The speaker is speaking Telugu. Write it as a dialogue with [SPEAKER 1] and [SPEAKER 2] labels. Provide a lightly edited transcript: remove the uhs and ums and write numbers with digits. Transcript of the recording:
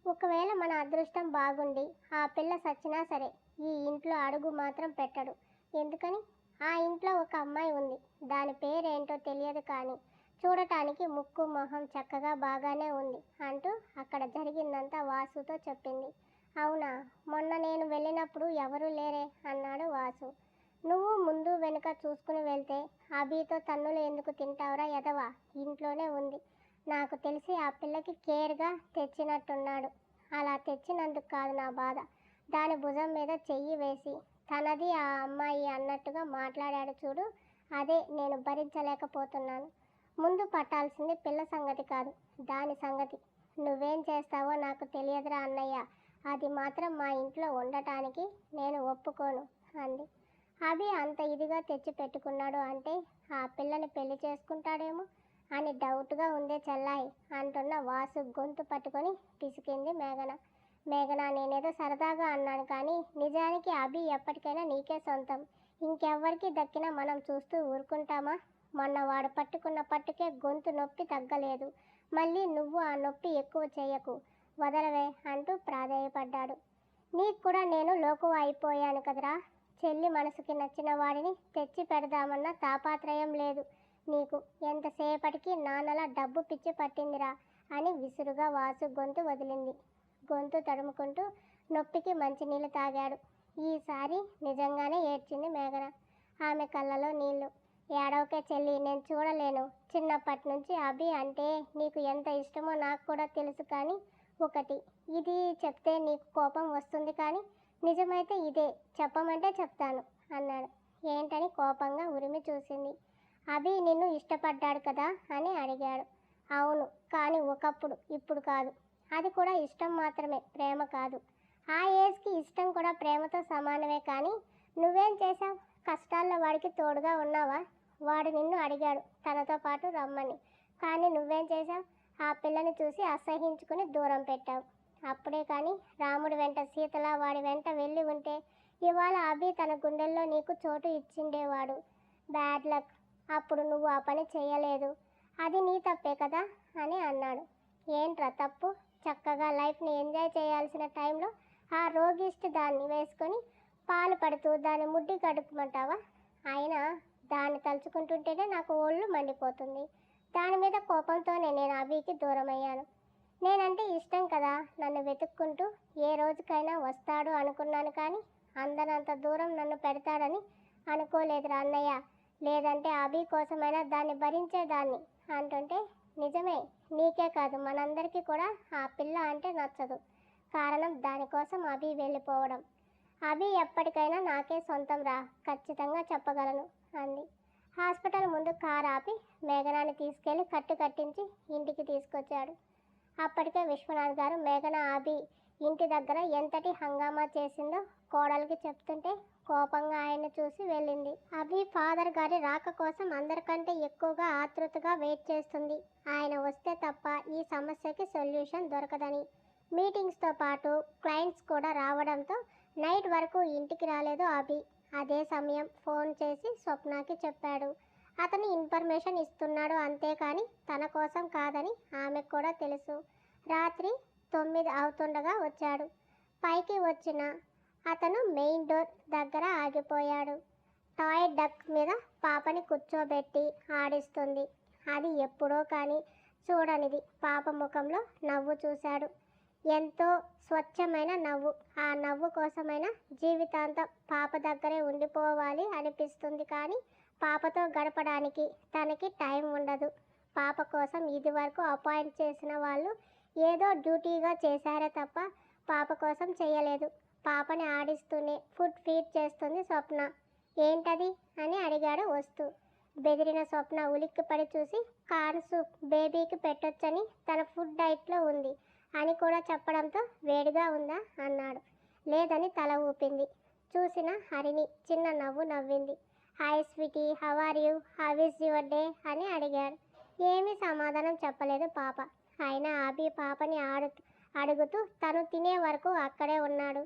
[SPEAKER 1] ఒకవేళ మన అదృష్టం బాగుండి ఆ పిల్ల సచ్చినా సరే ఈ ఇంట్లో అడుగు మాత్రం పెట్టడు. ఎందుకని? ఆ ఇంట్లో ఒక అమ్మాయి ఉంది. దాని పేరేంటో తెలియదు కానీ చూడటానికి ముక్కు మొహం చక్కగా బాగానే ఉంది అంటూ అక్కడ జరిగిందంతా వాసుతో చెప్పింది. అవునా? మొన్న నేను వెళ్ళినప్పుడు ఎవరూ లేరే అన్నాడు వాసు. నువ్వు ముందు వెనుక చూసుకుని వెళ్తే అభితో తన్నులు ఎందుకు తింటావురా ఎదవా? ఇంట్లోనే ఉంది. నాకు తెలిసి ఆ పిల్లకి కేర్గా తెచ్చినట్టున్నాడు. అలా తెచ్చినందుకు కాదు నా బాధ. దాని భుజం మీద చెయ్యి వేసి తనది ఆ అమ్మాయి అన్నట్టుగా మాట్లాడాడు చూడు, అదే నేను భరించలేకపోతున్నాను. ముందు పట్టాల్సింది పిల్ల సంగతి కాదు, దాని సంగతి. నువ్వేం చేస్తావో నాకు తెలియదురా అన్నయ్య. అది మాత్రం మా ఇంట్లో ఉండటానికి నేను ఒప్పుకోను అంది. అభి అంత ఇదిగా తెచ్చి పెట్టుకున్నాడు అంటే ఆ పిల్లని పెళ్లి చేసుకుంటాడేమో అని డౌట్గా ఉందే చెల్లాయి అంటున్న వాసు గొంతు పట్టుకొని పిసికింది మేఘన. మేఘన, నేనేదో సరదాగా అన్నాను కానీ నిజానికి అభి ఎప్పటికైనా నీకే సొంతం. ఇంకెవ్వరికి దక్కినా మనం చూస్తూ ఊరుకుంటామా? మొన్న వాడు పట్టుకున్న పట్టుకే గొంతు నొప్పి తగ్గలేదు. మళ్ళీ నువ్వు ఆ నొప్పి ఎక్కువ చేయకు, వదలవే అంటూ ప్రాధేయపడ్డాడు. నీకు కూడా నేను లోకువ అయిపోయాను కదరా. చెల్లి మనసుకి నచ్చిన వాడిని తెచ్చి పెడదామన్న తాపాత్రయం లేదు నీకు. ఎంతసేపటికి నాన్నలా డబ్బు పిచ్చి పట్టిందిరా అని విసురుగా వాసు గొంతు వదిలింది. గొంతు తడుముకుంటూ నొప్పికి మంచినీళ్ళు తాగాడు. ఈసారి నిజంగానే ఏడ్చింది మేఘన. ఆమె కళ్ళలో నీళ్లు. ఏడవకే చెల్లి, నేను చూడలేను. చిన్నప్పటి నుంచి అభి అంటే నీకు ఎంత ఇష్టమో నాకు కూడా తెలుసు. కానీ ఒకటి, ఇది చెప్తే నీకు కోపం వస్తుంది కానీ నిజమైతే ఇదే, చెప్పమంటే చెప్తాను అన్నాడు. ఏంటని కోపంగా ఉరిమి చూసింది. అభి నిన్ను ఇష్టపడ్డాడు కదా అని అడిగాడు. అవును, కానీ ఒకప్పుడు, ఇప్పుడు కాదు. అది కూడా ఇష్టం మాత్రమే, ప్రేమ కాదు. ఆ ఏజ్కి ఇష్టం కూడా ప్రేమతో సమానమే. కానీ నువ్వేం చేశావు? కష్టాల్లో వాడికి తోడుగా ఉన్నావా? వాడు నిన్ను అడిగాడు తనతో పాటు రమ్మని, కానీ నువ్వేం చేశావు? ఆ పిల్లని చూసి అసహించుకుని దూరం పెట్టావు. అప్పుడే కానీ రాముడి వెంట సీతలా వాడి వెంట వెళ్ళి ఉంటే ఇవాళ అభి తన గుండెల్లో నీకు చోటు ఇచ్చిండేవాడు. Bad luck. అప్పుడు నువ్వు ఆ పని చేయలేదు. అది నీ తప్పే కదా అని అన్నాడు. ఏంట్రా తప్పు? చక్కగా లైఫ్ని ఎంజాయ్ చేయాల్సిన టైంలో ఆ రోగిష్టి దాన్ని వేసుకొని పాలు పడుతూ దాన్ని ముడ్డి కడుపుమంటావా? అయినా దాన్ని తలుచుకుంటుంటేనే నాకు ఒళ్ళు మండిపోతుంది. దాని మీద కోపంతోనే నేను అభికి దూరమయ్యాను. నేనంటే ఇష్టం కదా, నన్ను వెతుక్కుంటూ ఏ రోజుకైనా వస్తాడు అనుకున్నాను. కానీ అందనంత దూరం నన్ను పెడతాడని అనుకోలేదురా అన్నయ్య. లేదంటే అభి కోసమైనా దాన్ని భరించేదాన్ని అంటుంటే నిజమే, నీకే కాదు మనందరికీ కూడా ఆ పిల్ల అంటే నచ్చదు. కారణం దానికోసం అభి వెళ్ళిపోవడం. అభి ఎప్పటికైనా నాకే సొంతం రా, ఖచ్చితంగా చెప్పగలను అంది. హాస్పిటల్ ముందు కారు ఆపి మేఘనాన్ని తీసుకెళ్లి కట్టు కట్టించి ఇంటికి తీసుకొచ్చాడు. అప్పటికే విశ్వనాథ్ గారు మేఘన అభి ఇంటి దగ్గర ఎంతటి హంగామా చేసిందో కోడలికి చెప్తుంటే కోపంగా ఆయన్ని చూసి వెళ్ళింది. అభి ఫాదర్ గారి రాక కోసం అందరికంటే ఎక్కువగా ఆతృతగా వెయిట్ చేస్తుంది. ఆయన వస్తే తప్ప ఈ సమస్యకి సొల్యూషన్ దొరకదని. మీటింగ్స్తో పాటు క్లయింట్స్ కూడా రావడంతో నైట్ వరకు ఇంటికి రాలేదు అభి. అదే సమయం ఫోన్ చేసి స్వప్నకి చెప్పాడు. అతను ఇన్ఫర్మేషన్ ఇస్తున్నాడు అంతేకాని తన కోసం కాదని ఆమెకు కూడా తెలుసు. రాత్రి 9 అవుతుండగా వచ్చాడు. పైకి వచ్చిన అతను మెయిన్ డోర్ దగ్గర ఆగిపోయాడు. టాయ్ డక్ మీద పాపని కూర్చోబెట్టి ఆడిస్తుంది. అది ఎప్పుడో కానీ చూడనిది పాప ముఖంలో నవ్వు చూశాడు. ఎంతో స్వచ్ఛమైన నవ్వు. ఆ నవ్వు కోసమైనా జీవితాంతం పాప దగ్గరే ఉండిపోవాలి అనిపిస్తుంది. కానీ పాపతో గడపడానికి తనకి టైం ఉండదు. పాప కోసం ఇది వరకు అపాయింట్ చేసిన వాళ్ళు ఏదో డ్యూటీగా చేశారే తప్ప పాప కోసం చేయలేదు. పాపని ఆడిస్తూనే ఫుడ్ ఫీడ్ చేస్తుంది స్వప్న. ఏంటది అని అడిగాడు వస్తూ. బెదిరిన స్వప్న ఉలిక్కిపడి చూసి కార్న్ సూప్ బేబీకి పెట్టొచ్చని తన ఫుడ్ డైట్లో ఉంది అని కూడా చెప్పడంతో వేడిగా ఉందా అన్నాడు. లేదని తల ఊపింది. చూసిన హరిణి చిన్న నవ్వు నవ్వింది. Hi sweetie, how are you, how is your day అని అడిగాడు. ఏమీ సమాధానం చెప్పలేదు పాప. అయినా అభి పాపని అడుగుతూ తను తినే వరకు అక్కడే ఉన్నాడు.